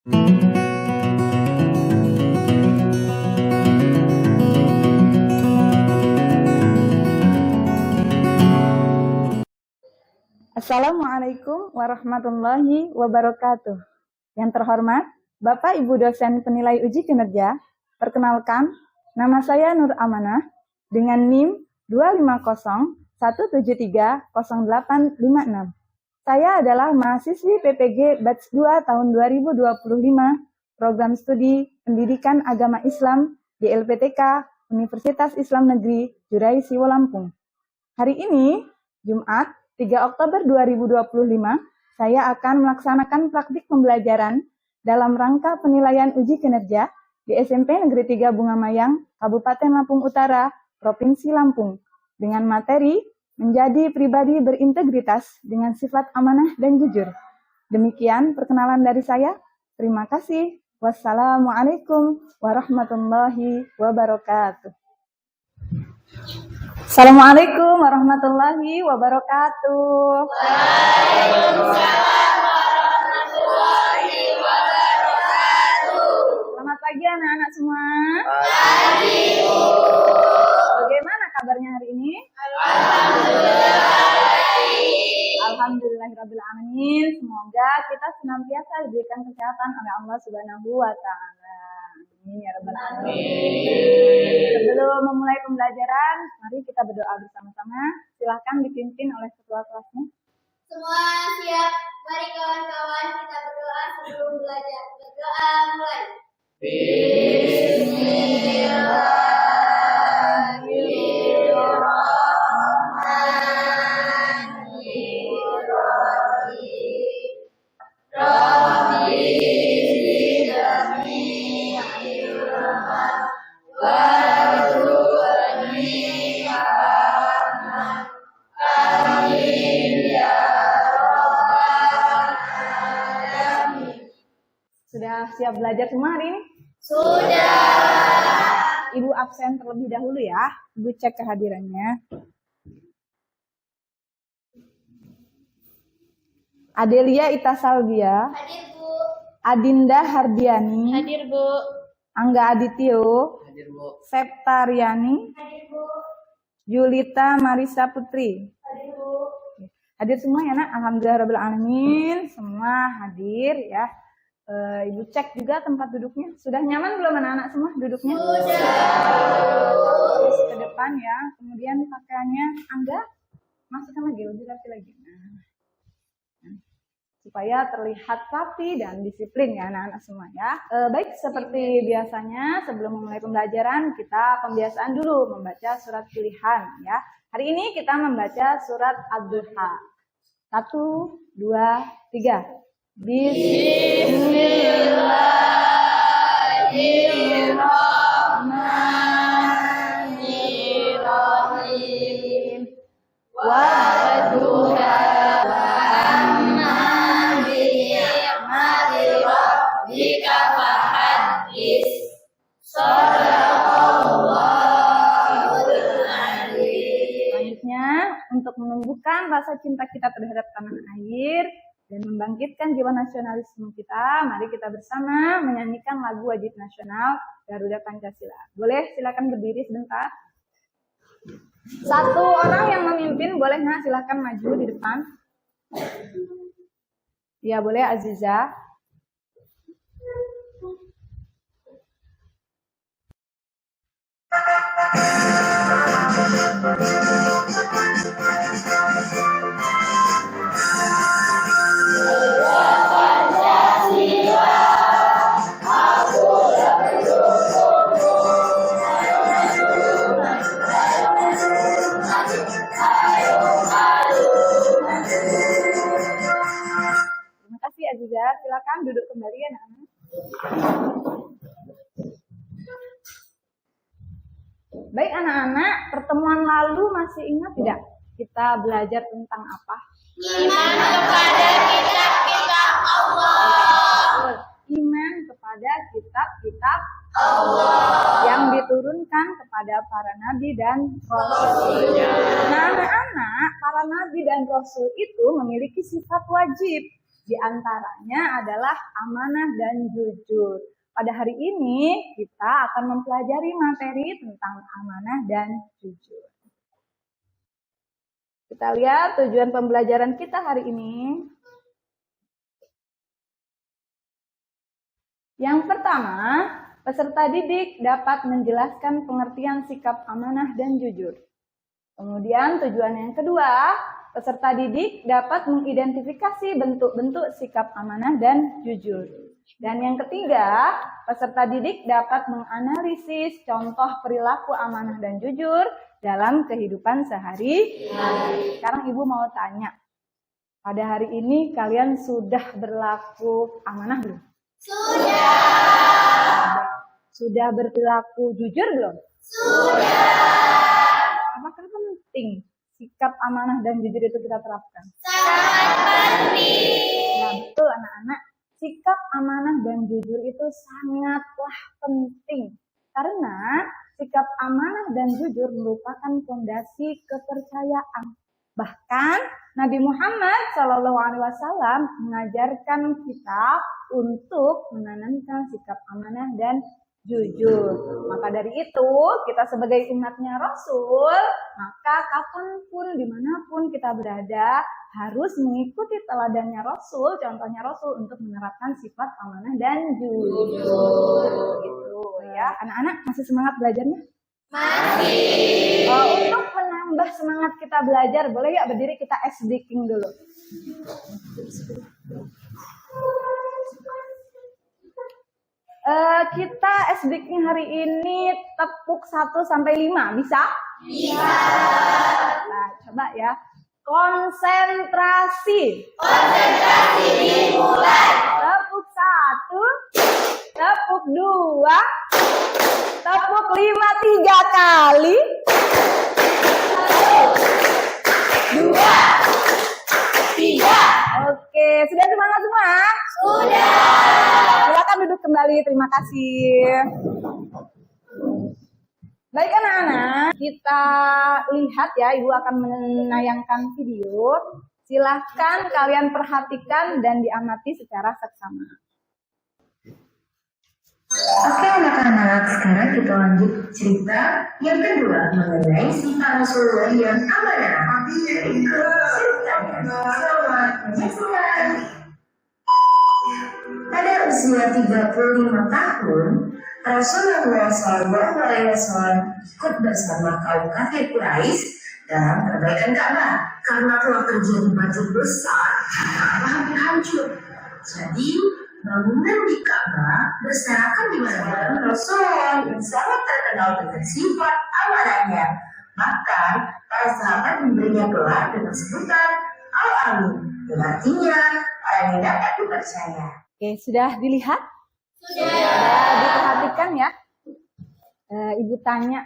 Assalamualaikum warahmatullahi wabarakatuh. Yang terhormat, Bapak Ibu dosen penilai uji kinerja, perkenalkan, nama saya Nur Amanah dengan NIM 250173086. Saya adalah mahasiswi PPG Batch 2 tahun 2025, Program Studi Pendidikan Agama Islam di LPTK Universitas Islam Negeri Jurai Siwo Lampung. Hari ini, Jumat 3 Oktober 2025, saya akan melaksanakan praktik pembelajaran dalam rangka penilaian uji kinerja di SMP Negeri 3 Bunga Mayang, Kabupaten Lampung Utara, Provinsi Lampung, dengan materi menjadi pribadi berintegritas dengan sifat amanah dan jujur. Demikian perkenalan dari saya. Terima kasih. Wassalamualaikum warahmatullahi wabarakatuh. Assalamualaikum warahmatullahi wabarakatuh. Waalaikumsalam warahmatullahi wabarakatuh. Selamat pagi anak-anak semua. Pagi. Bagaimana kabarnya hari ini? Alhamdulillah baik. Alhamdulillahirrabbilalamin. Semoga kita senantiasa diberikan kesehatan oleh Allah Subhanahu wa Ta'ala. Amin ya rabbal alamin. Sebelum memulai pembelajaran, mari kita berdoa bersama-sama. Silakan dipimpin oleh ketua kelasnya. Semua siap. Mari kawan-kawan kita berdoa sebelum belajar. Berdoa mulai. Sudah siap belajar semua hari ini? Sudah. Ibu absen terlebih dahulu ya. Ibu cek kehadirannya. Adelia Ita Salvia, Hadir Bu. Adinda Hardiani, Hadir Bu. Angga Adityo, Hadir Bu. Septa Riani, Hadir Bu. Julita Marisa Putri. Hadir Bu. Hadir semua ya nak? Alhamdulillahirrahmanirrahim. Semua hadir ya. Ibu cek juga tempat duduknya. Sudah nyaman belum anak-anak semua duduknya? Terus ke depan ya. Kemudian pakaiannya Angga masukkan lagi, lebih rapi lagi. Nah, supaya terlihat rapi dan disiplin ya anak-anak semua ya. Baik, seperti biasanya sebelum memulai pembelajaran kita pembiasaan dulu membaca surat pilihan ya. Hari ini kita membaca surat Ad-Duha. 1, 2, 3. Bismillahirrahmanirrahim. Wadduha amma bi'ni'mati rabbika fahaddis. Shadaqallahul adzim. Selanjutnya, untuk menumbuhkan rasa cinta kita terhadap tanah air dan membangkitkan jiwa nasionalisme kita, mari kita bersama menyanyikan lagu wajib nasional Garuda Pancasila. Boleh silakan berdiri sebentar. Satu orang yang memimpin boleh nggak silakan maju di depan. Ya boleh Aziza. Terima kasih Aziza. Silakan duduk kembali ya anak-anak. Baik anak-anak, pertemuan lalu masih ingat tidak kita belajar tentang apa? Iman kepada kitab-kitab Allah. Iman kepada kitab-kitab Allah yang diturunkan kepada para nabi dan rasul. Nah anak-anak, para nabi dan rasul itu memiliki sifat wajib. Di antaranya adalah amanah dan jujur. Pada hari ini kita akan mempelajari materi tentang amanah dan jujur. Kita lihat tujuan pembelajaran kita hari ini. Yang pertama, peserta didik dapat menjelaskan pengertian sikap amanah dan jujur. Kemudian tujuan yang kedua, peserta didik dapat mengidentifikasi bentuk-bentuk sikap amanah dan jujur. Dan yang ketiga, peserta didik dapat menganalisis contoh perilaku amanah dan jujur dalam kehidupan sehari-hari. Sekarang Ibu mau tanya, pada hari ini kalian sudah berlaku amanah belum? Sudah. Sudah berlaku jujur belum? Sudah. Apakah penting sikap amanah dan jujur itu kita terapkan? Sangat penting. Nah, betul anak-anak. Sikap amanah dan jujur itu sangatlah penting. Karena sikap amanah dan jujur merupakan fondasi kepercayaan. Bahkan Nabi Muhammad SAW mengajarkan kita untuk menanamkan sikap amanah dan jujur. Maka dari itu, kita sebagai umatnya Rasul, maka kapanpun, dimanapun kita berada, harus mengikuti teladannya Rasul, contohnya Rasul untuk menerapkan sifat amanah dan jujur. Gitu ya. Anak-anak masih semangat belajarnya? Masih. Untuk menambah semangat kita belajar, boleh ya berdiri kita ice breaking dulu. Kita ice breaking hari ini tepuk 1 sampai 5, bisa? Bisa. Nah, coba ya. Konsentrasi. Konsentrasi dimulai. Tepuk 1, tepuk 2, tepuk 5 3 kali. 1, 2, 3. Oke, sudah semangat semua? Sudah. Silakan duduk kembali, terima kasih. Baik anak-anak, kita lihat ya, Ibu akan menayangkan video. Silahkan kalian perhatikan dan diamati secara seksama. Oke anak-anak, sekarang kita lanjut cerita yang kedua mengenai sifat Rasulullah yang amanah. Ceritanya, selamat menyaksikan. Pada usia 35 tahun, Rasulullah SAW ikut bersama kaum kafir Quraisy dalam perbaikan Ka'bah. Karena telah terjadi banjir besar, Ka'bah hampir hancur. Jadi bangunan di Ka'bah berserakan di mana-mana Rasul yang sangat terkenal dengan sifat amanahnya. Bahkan para sahabat memberinya gelar dengan sebutan Al-Amin, yang artinya orang yang dapat dipercaya. Oke, sudah dilihat? Sudah. Diperhatikan ya. Ibu tanya,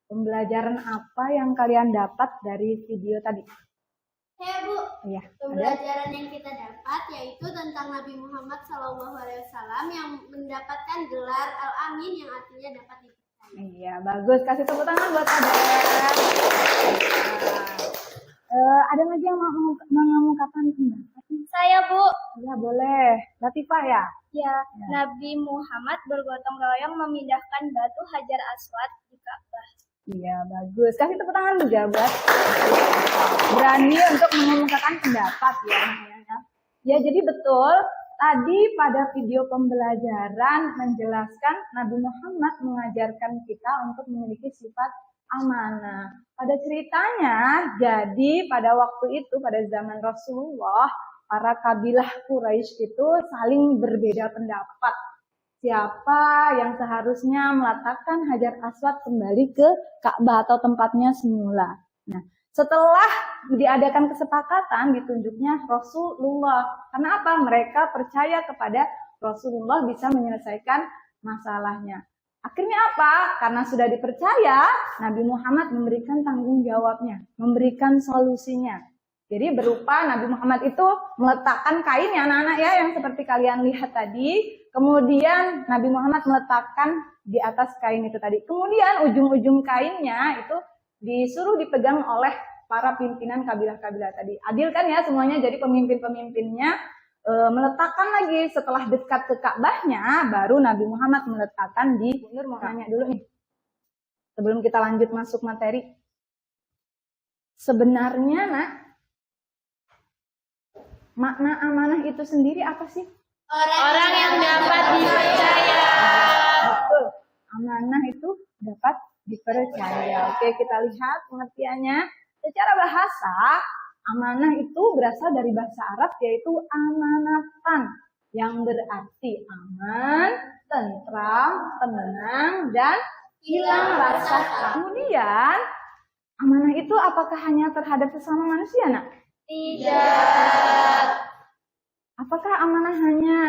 pembelajaran apa yang kalian dapat dari video tadi? Ya Bu, Iya, ada. pembelajaran yang kita dapat yaitu tentang Nabi Muhammad SAW yang mendapatkan gelar Al-Amin yang artinya dapat dipercaya. Iya, bagus. Kasih tepuk tangan buat Adek. Ada lagi yang mau mengungkapkan pendapat? Saya Bu. Ya, boleh. Latifah ya? Ya, Nabi Muhammad bergotong royong memindahkan batu Hajar Aswad di Ka'bah. Iya, bagus. Kasih tepuk tangan juga buat berani untuk mengemukakan pendapat ya. Ya, jadi betul. Tadi pada video pembelajaran menjelaskan Nabi Muhammad mengajarkan kita untuk memiliki sifat amanah. Pada ceritanya, jadi pada waktu itu, pada zaman Rasulullah, para kabilah Quraisy itu saling berbeda pendapat. Siapa yang seharusnya meletakkan Hajar Aswad kembali ke Ka'bah atau tempatnya semula. Nah, setelah diadakan kesepakatan, ditunjuknya Rasulullah. Karena apa? Mereka percaya kepada Rasulullah bisa menyelesaikan masalahnya. Akhirnya apa? Karena sudah dipercaya, Nabi Muhammad memberikan tanggung jawabnya, memberikan solusinya. Jadi berupa Nabi Muhammad itu meletakkan kainnya, anak-anak ya, yang seperti kalian lihat tadi. Kemudian Nabi Muhammad meletakkan di atas kain itu tadi. Kemudian ujung-ujung kainnya itu disuruh dipegang oleh para pimpinan kabilah-kabilah tadi. Adil kan ya semuanya, jadi pemimpin-pemimpinnya meletakkan lagi setelah dekat ke Ka'bahnya, baru Nabi Muhammad meletakkan di. Nur mau nanya dulu nih, sebelum kita lanjut masuk materi. Sebenarnya nak, makna amanah itu sendiri apa sih? Orang yang dapat dipercaya. Betul, amanah itu dapat dipercaya. Oke, kita lihat pengertiannya. Secara bahasa, amanah itu berasal dari bahasa Arab, yaitu amanatan, yang berarti aman, tentram, tenang, dan hilang rasa. Kemudian, amanah itu apakah hanya terhadap sesama manusia, nak? Tidak. Apakah amanah hanya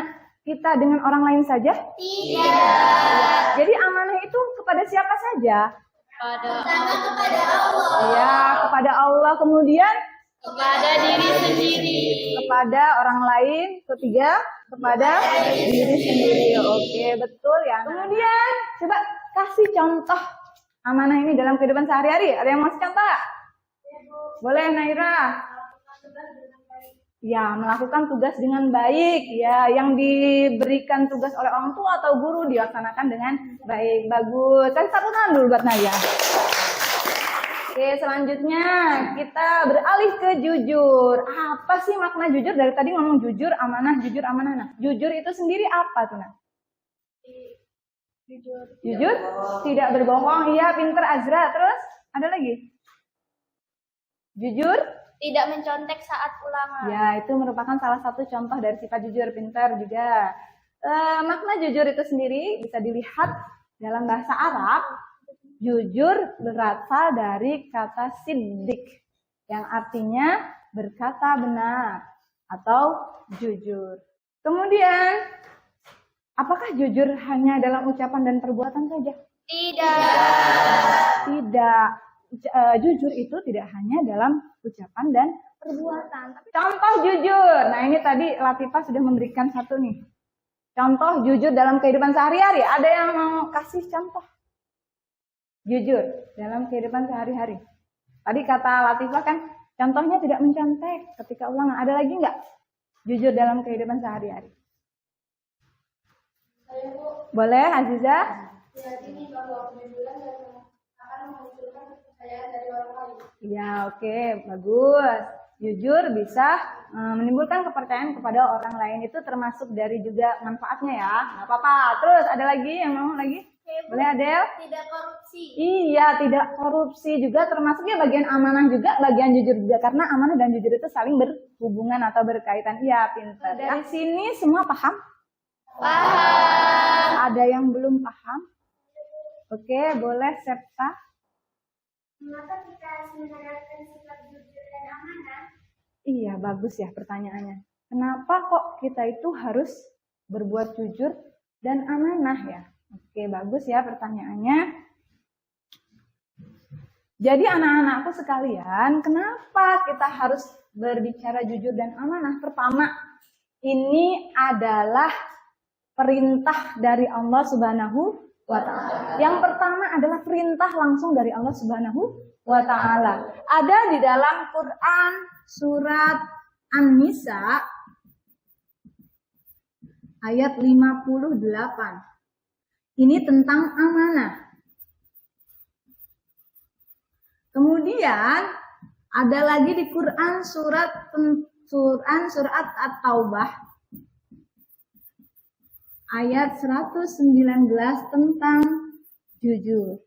kita dengan orang lain saja? Tidak. Jadi amanah itu kepada siapa saja? Pertama kepada Allah. Ya, kepada Allah. Kemudian Kepada diri sendiri. kepada orang lain. Ketiga, kepada diri sendiri. Oke, betul ya. Kemudian coba kasih contoh amanah ini dalam kehidupan sehari-hari. Ada yang mau contoh? Boleh, Naira. Ya, melakukan tugas dengan baik. Ya, yang diberikan tugas oleh orang tua atau guru dilaksanakan dengan baik. Bagus. Kasih tepuk tangan dulu buat Naira. Oke, selanjutnya kita beralih ke jujur. Apa sih makna jujur? Dari tadi ngomong jujur, amanah, jujur, amanah. Nah, jujur itu sendiri apa tuh, Nah? Jujur? Tidak berbohong. Iya, pinter Azra. Terus ada lagi? Jujur? Tidak mencontek saat ulangan. Ya, itu merupakan salah satu contoh dari sifat jujur. Pintar juga. Makna jujur itu sendiri bisa dilihat dalam bahasa Arab. Jujur berasal dari kata siddiq, yang artinya berkata benar atau jujur. Kemudian, apakah jujur hanya dalam ucapan dan perbuatan saja? Tidak. Jujur itu tidak hanya dalam ucapan dan perbuatan. Contoh jujur. Nah, ini tadi Latifah sudah memberikan satu nih. Contoh jujur dalam kehidupan sehari-hari. Ada yang mau kasih contoh? Jujur dalam kehidupan sehari-hari. Tadi kata Latifah kan, contohnya tidak mencontek ketika ulangan. Ada lagi nggak? Jujur dalam kehidupan sehari-hari. Boleh, Aziza? Ya, oke, bagus. Jujur bisa menimbulkan kepercayaan kepada orang lain. Itu termasuk dari juga manfaatnya ya. Nggak apa-apa. Terus ada lagi yang mau lagi? Boleh, Adel? Tidak korupsi. Iya, tidak korupsi juga termasuknya bagian amanah juga, bagian jujur juga. Karena amanah dan jujur itu saling berhubungan atau berkaitan. Iya, pintar. Dari sini semua paham? Paham. Ada yang belum paham? Oke, boleh Septa. Mengapa kita harus menerapkan sifat jujur dan amanah? Iya, bagus ya pertanyaannya. Kenapa kok kita itu harus berbuat jujur dan amanah ya? Oke, bagus ya pertanyaannya. Jadi anak-anakku sekalian, kenapa kita harus berbicara jujur dan amanah? Pertama, ini adalah perintah dari Allah Subhanahu wa Ta'ala. Yang pertama adalah perintah langsung dari Allah Subhanahu wa Ta'ala. Ada di dalam Quran surat An-Nisa ayat 58. Ini tentang amanah. Kemudian ada lagi di Quran surat At-Taubah ayat 119 tentang jujur.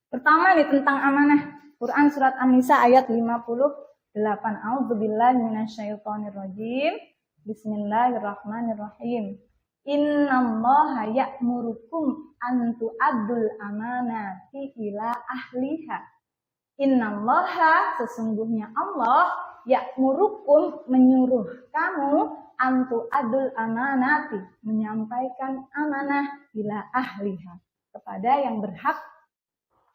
Pertama nih tentang amanah. Quran surat An-Nisa ayat 58. A'udzubillahi minasyaitonirrajim. Bismillahirrahmanirrahim. Innallaha ya'murukum an tu'addul amanati ila ahliha. Innallaha, sesungguhnya Allah, ya'murukum, menyuruh kamu, an tu'addul amanati, menyampaikan amanah ila ahliha, kepada yang berhak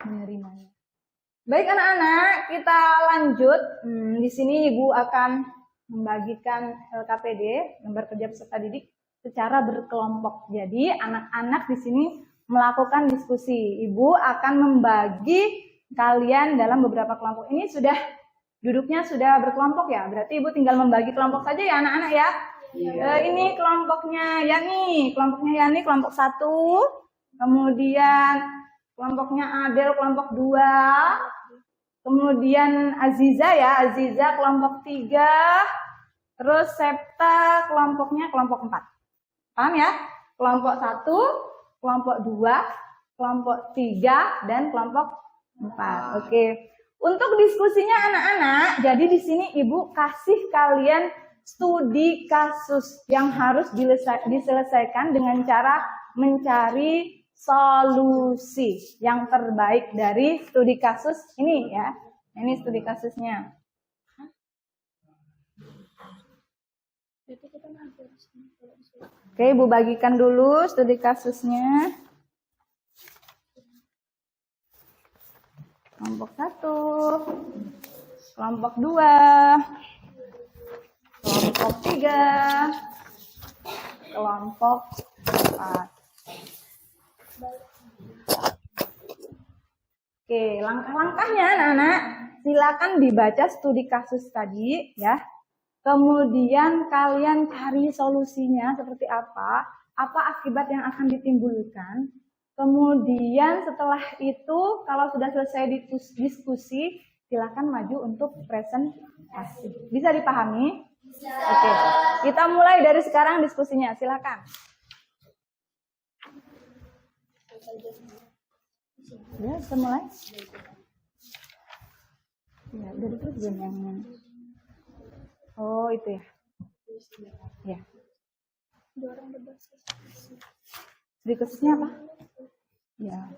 menerimanya. Baik anak-anak, kita lanjut. Di sini Ibu akan membagikan LKPD, lembar kerja peserta didik, secara berkelompok. Jadi anak-anak di sini melakukan diskusi. Ibu akan membagi kalian dalam beberapa kelompok. Ini sudah Duduknya sudah berkelompok ya, berarti Ibu tinggal membagi kelompok saja ya anak-anak ya. Ini kelompoknya Yani, kelompok 1, kemudian kelompoknya Adel kelompok 2, kemudian Aziza ya, Aziza kelompok 3, terus Septa kelompoknya kelompok 4. Paham ya? Kelompok 1, kelompok 2, kelompok 3, dan kelompok 4. Oke. Untuk diskusinya anak-anak, jadi di sini Ibu kasih kalian studi kasus yang harus diselesaikan dengan cara mencari solusi yang terbaik dari studi kasus ini ya. Ini studi kasusnya. Oke, Ibu bagikan dulu studi kasusnya. Kelompok 1, kelompok 2, kelompok 3, kelompok 4. Oke, langkah-langkahnya anak-anak, silakan dibaca studi kasus tadi ya. Kemudian kalian cari solusinya seperti apa akibat yang akan ditimbulkan. Kemudian setelah itu kalau sudah selesai diskusi, silakan maju untuk presentasi. Bisa dipahami? Bisa. Oke, kita mulai dari sekarang diskusinya. Silakan. Ya, kita mulai. Ya, udah terus belum yang oh itu ya. Ya. Diskusinya apa? Ya,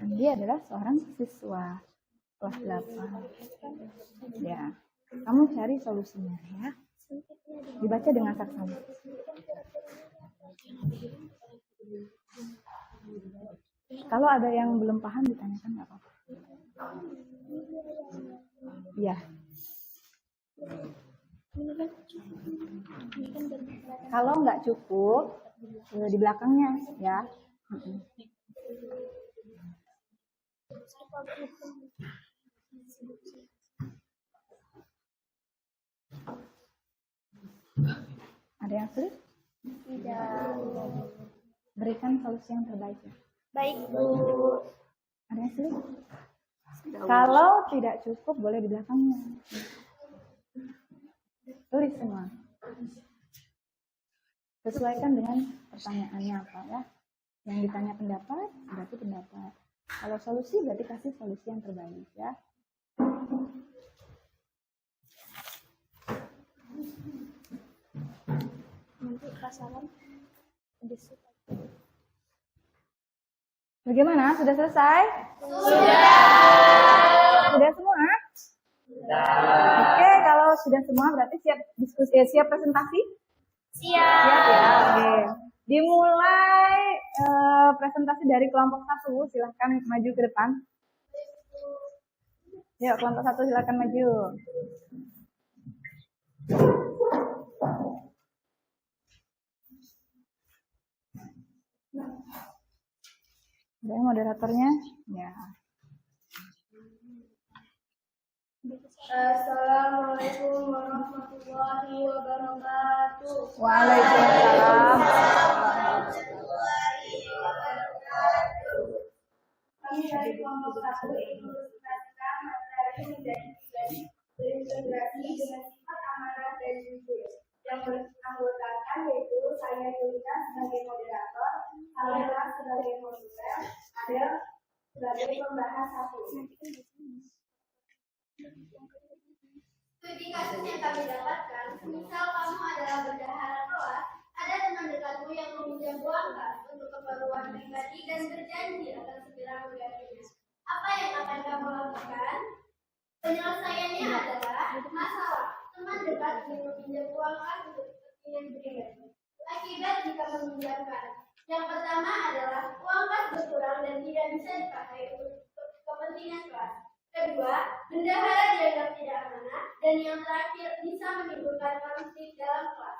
Andi adalah seorang siswa kelas 8. Ya, kamu cari solusinya ya. Dibaca dengan saksama. Kalau ada yang belum paham ditanyakan nggak apa-apa. Ya. Kalau nggak cukup, di belakangnya ya. Ada yang sulit? Tidak. Berikan solusi yang terbaik ya. Baik, Bu. Ada yang sulit? Kalau tidak cukup, boleh di belakangnya. Tulis semua. Sesuaikan dengan pertanyaannya apa ya. Yang ditanya pendapat, berarti pendapat. Kalau solusi, berarti kasih solusi yang terbaik ya. Nanti pasaran. Bagaimana? Sudah selesai? Sudah. Sudah semua? Sudah. Oke, kalau sudah semua berarti siap diskusi, siap presentasi? Siap. Siap ya, oke. Dimulai presentasi dari kelompok 1, silahkan maju ke depan. Yuk, kelompok 1 silahkan maju. Ada yang moderatornya? Ya. Assalamualaikum warahmatullahi wabarakatuh. Waalaikumsalam. Kami dari kelompok 1 mengilustrasikan materi menjadi pribadi berintegrasi dengan sifat amanah dan jujur. Yang beranggotakan yaitu saya Yulita sebagai moderator, Alena sebagai moderator, Adel sebagai pembahas 1. Studi kasus yang kami dapatkan, misal kamu adalah bendahara kelas, ada teman dekatmu yang meminjam uang kelas untuk keperluan pribadi dan berjanji akan segera menggantinya. Apa yang akan kamu lakukan? Penyelesaiannya adalah masalah teman dekat yang meminjam uang kelas untuk kepentingan pribadi. Akibat jika meminjamkan, yang pertama adalah uang kelas berkurang dan tidak bisa dipakai untuk kepentingan kelas. Kedua, bendahara dianggap tidak amanah, dan yang terakhir bisa menimbulkan konflik dalam kelas.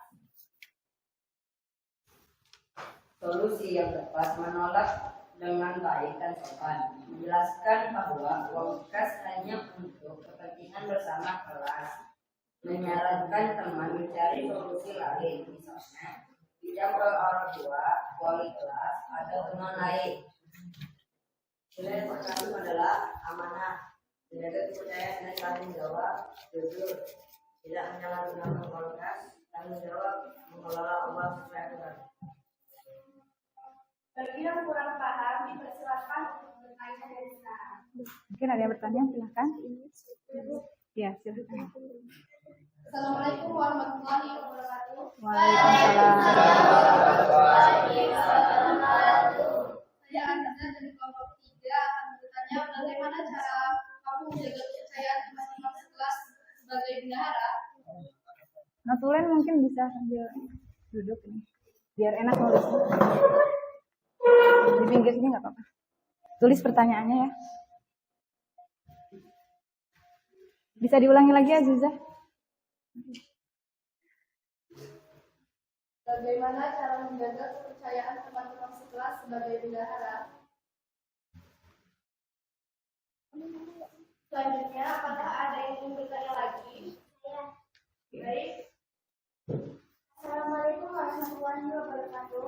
Solusi yang tepat menolak dengan baik dan sopan. Menjelaskan bahwa uang kas hanya untuk kepentingan bersama kelas. Menyarankan teman mencari solusi lain, misalnya pinjam ke orang tua, wali kelas, atau teman lain. Nilai yang pertama adalah amanah, menjaga kepercayaan dan tanggung jawab, jujur, tidak menyalahgunakan uang kas, tanggung jawab, mengelola uang sesuai aturan. Bagi yang kurang paham, dipersilakan untuk bertanya dari sekarang. Mungkin ada yang bertanya, silahkan. Ya, silahkan. Assalamualaikum warahmatullahi wabarakatuh. Waalaikumsalam. Saya Anissa dari kelompok 3 akan bertanya bagaimana cara kamu menjaga kepercayaan teman-teman sekelas sebagai bendahara. Notulen mungkin bisa sambil duduk ini, biar enak nulis. Di pinggir sini nggak apa-apa. Tulis pertanyaannya ya. Bisa diulangi lagi ya, Aziza? Bagaimana cara menjaga kepercayaan teman-teman sekelas sebagai bendahara? Selanjutnya, apakah ada yang ingin bertanya lagi? Baik. Assalamualaikum warahmatullahi wabarakatuh.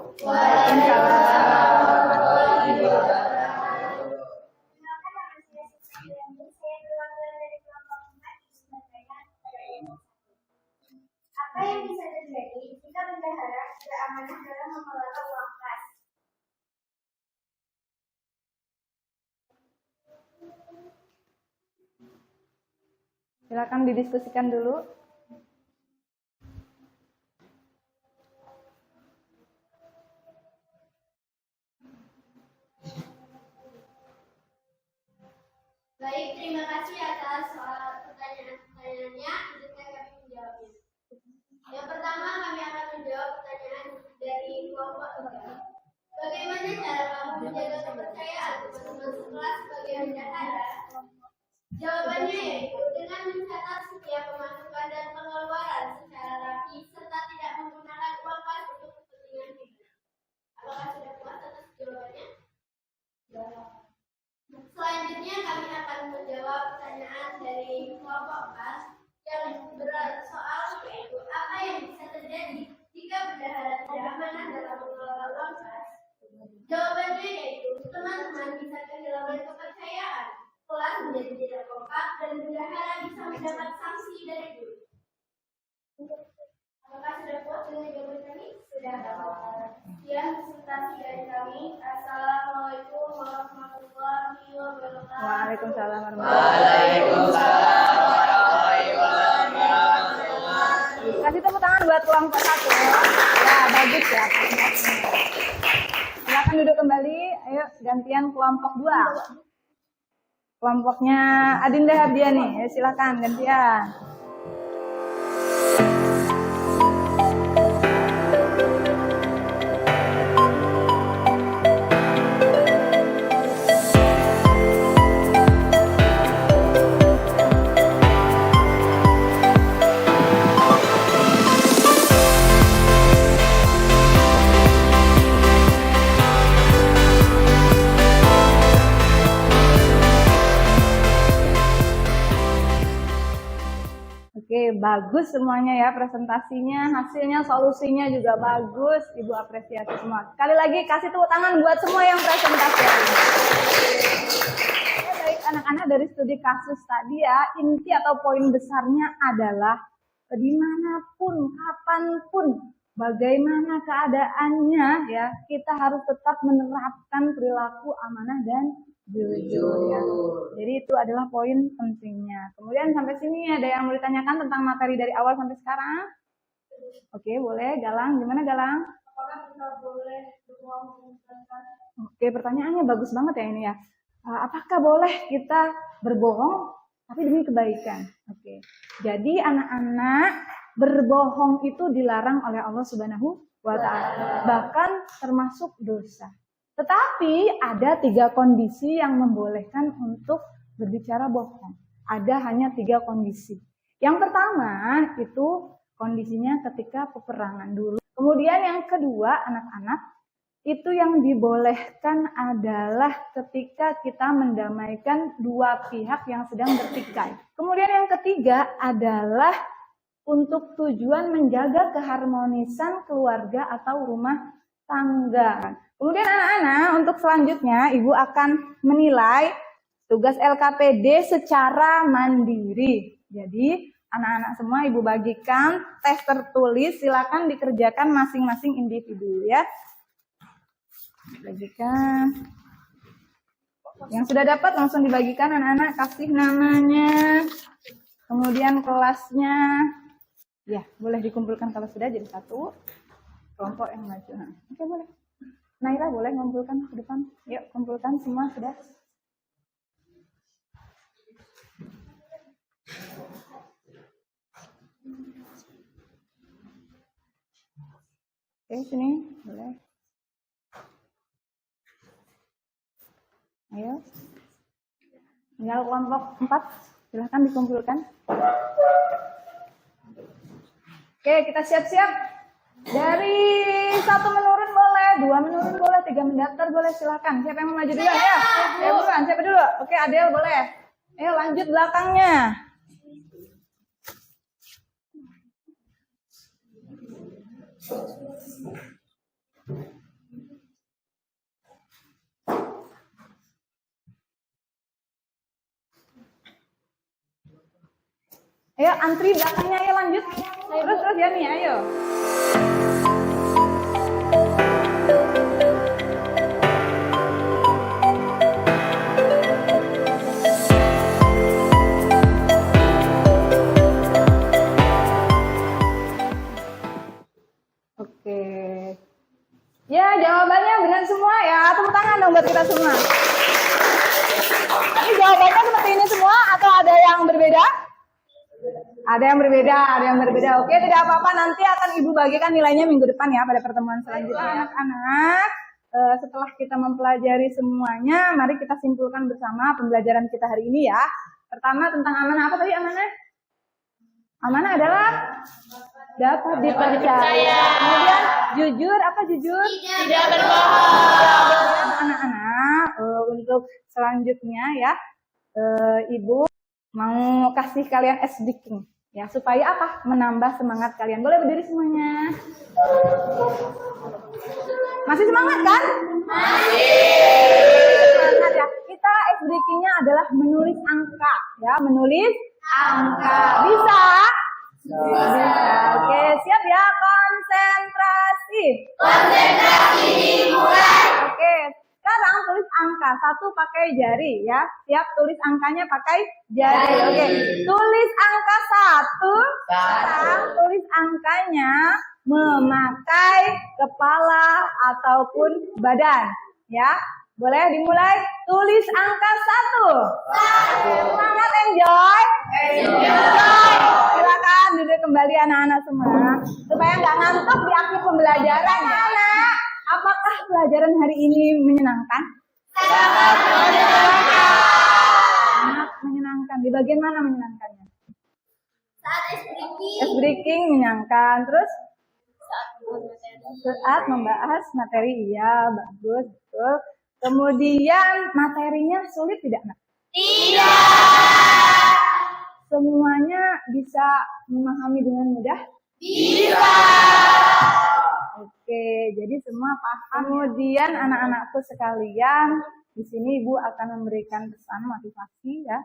Apa yang bisa terjadi jika bendahara tidak amanah dalam mengelola uang kas? Silakan didiskusikan dulu. Baik, terima kasih atas pertanyaan-pertanyaannya. Izinkan kami menjawabnya. Yang pertama, kami akan menjawab pertanyaan dari kelompok 3. Bagaimana cara kamu menjaga kepercayaan teman-teman sekelas sebagai bendahara? Jawabannya yaitu dengan mencatat setiap pemasukan dan pengeluaran secara rapi serta tidak menggunakan uang kas untuk kepentingan pribadi. Apakah sudah puas atas jawabannya? Selanjutnya kami akan menjawab pertanyaan dari kelompok 4 yang bersoal yaitu apa yang bisa terjadi jika bendahara tidak amanah dalam mengelola uang kas. Jawabannya yaitu teman-teman bisa kehilangan kepercayaan, kelas menjadi tidak kompak, dan bendahara bisa mendapat sanksi dari guru. Apakah sudah puas dengan jawaban kami? Sudah. Sekian presentasi dari kami. Assalamualaikum warahmatullahi wabarakatuh. Waalaikumsalam warahmatullahi wabarakatuh. Kasih tepuk tangan buat kelompok 1. Ya, bagus ya. Silakan duduk kembali. Ayo gantian kelompok 2. Kelompoknya Adinda Hardiani. Ya, silakan gantian. Oke, bagus semuanya ya presentasinya, hasilnya, solusinya juga bagus. Ibu apresiasi semua. Sekali lagi kasih tepuk tangan buat semua yang presentasi. Oke, baik anak-anak, dari studi kasus tadi ya, inti atau poin besarnya adalah dimanapun, kapanpun, bagaimana keadaannya ya, kita harus tetap menerapkan perilaku amanah dan jujur ya. Jadi itu adalah poin pentingnya. Kemudian sampai sini ada yang mau ditanyakan tentang materi dari awal sampai sekarang? Oke, boleh. Galang, gimana Galang? Apakah kita boleh berbohong? Oke, pertanyaannya bagus banget ya ini ya. Apakah boleh kita berbohong tapi demi kebaikan? Oke. Jadi anak-anak, berbohong itu dilarang oleh Allah Subhanahu wa Ta'ala. Bahkan termasuk dosa. Tetapi ada 3 kondisi yang membolehkan untuk berbicara bohong. Ada hanya 3 kondisi. Yang pertama itu kondisinya ketika peperangan dulu. Kemudian yang kedua, anak-anak, itu yang dibolehkan adalah ketika kita mendamaikan dua pihak yang sedang bertikai. Kemudian yang ketiga adalah untuk tujuan menjaga keharmonisan keluarga atau rumah tangga. Kemudian anak-anak, untuk selanjutnya Ibu akan menilai tugas LKPD secara mandiri. Jadi anak-anak semua Ibu bagikan tes tertulis, silakan dikerjakan masing-masing individu ya. Bagikan. Yang sudah dapat langsung dibagikan anak-anak, kasih namanya, kemudian kelasnya. Ya, boleh dikumpulkan kalau sudah jadi satu kelompok yang maju. Oke, boleh. Naira boleh ngumpulkan ke depan. Yuk, kumpulkan semua sudah. Oke, sini boleh. Ayo. Tinggal kelompok 4, silahkan dikumpulkan. Oke, kita siap-siap. Dari 1 menurun boleh, 2 menurun boleh, 3 mendaftar boleh, silakan. Siapa yang mau maju duluan? Ayo, buruan, siapa dulu? Oke, Adel boleh. Ayo lanjut belakangnya. Ayo antri belakangnya, ayo lanjut. Terus ya nih, ayo. Oke. Ya, jawabannya benar semua ya. Tepuk tangan dong buat kita semua. Ini jawabannya seperti ini semua atau ada yang berbeda? Ada yang berbeda. Oke, tidak apa-apa. Nanti akan Ibu bagikan nilainya minggu depan ya pada pertemuan selanjutnya. Anak-anak, setelah kita mempelajari semuanya, mari kita simpulkan bersama pembelajaran kita hari ini ya. Pertama tentang amanah. Apa tadi amanah? Amanah adalah dapat dipercaya. Kemudian jujur, apa jujur? Tidak berbohong. Anak-anak, untuk selanjutnya ya, Ibu mau kasih kalian ice breaking ya, supaya apa? Menambah semangat kalian. Boleh berdiri semuanya. Masih semangat kan? Masih semangat ya. Kita ice breakingnya adalah menulis angka ya, menulis angka. Bisa? Bisa. Oke, siap ya, konsentrasi. Konsentrasi dimulai. Oke, sekarang tulis angka 1 pakai jari ya. Siap, tulis angkanya pakai jari. Oke, tulis angka 1. Sekarang tulis angkanya memakai kepala ataupun badan ya. Boleh dimulai, tulis angka 1. Semangat, enjoy. Silakan duduk kembali anak-anak semua supaya nggak ngantuk di akhir pembelajaran ya. Anak, apakah pelajaran hari ini menyenangkan? Sangat menyenangkan. Di bagian mana menyenangkannya? Saat ice breaking. Ice breaking menyenangkan. Terus saat membahas materi, iya bagus, betul. Kemudian materinya sulit tidak, Nak? Tidak. Semuanya bisa memahami dengan mudah? Bisa. Oke, jadi semua paham. Kemudian anak-anakku sekalian, di sini Ibu akan memberikan pesan motivasi ya,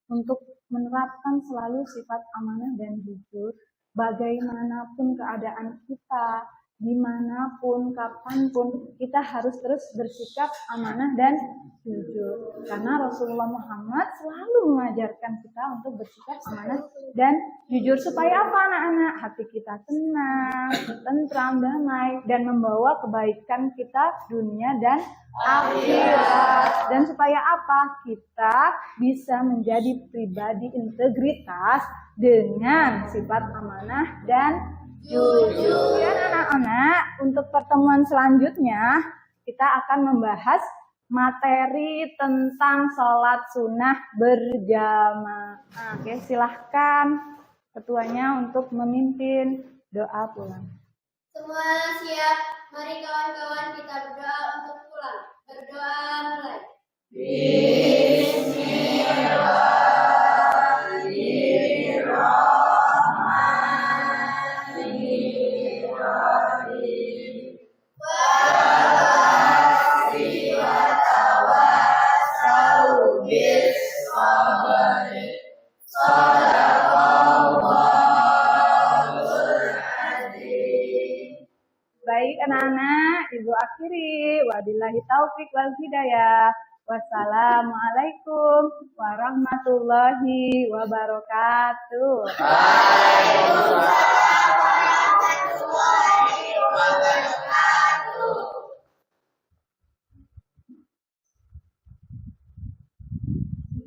untuk menerapkan selalu sifat amanah dan jujur. Bagaimanapun keadaan kita, dimanapun, kapanpun, kita harus terus bersikap amanah dan jujur. Karena Rasulullah Muhammad selalu mengajarkan kita untuk bersikap amanah dan jujur. Supaya apa anak-anak? Hati kita tenang, tentram, damai, dan membawa kebaikan kita dunia dan akhirat. Dan supaya apa? Kita bisa menjadi pribadi integritas dengan sifat amanah dan jujur. Ya anak-anak, untuk pertemuan selanjutnya kita akan membahas materi tentang sholat sunnah berjamaah. Oke, silahkan ketuanya untuk memimpin doa pulang. Semua siap. Mari kawan-kawan kita berdoa untuk pulang. Berdoa mulai. Baik anak-anak, Ibu akhiri. Wabillahi taufik wal hidayah. Wassalamualaikum warahmatullahi wabarakatuh. Waalaikumsalam.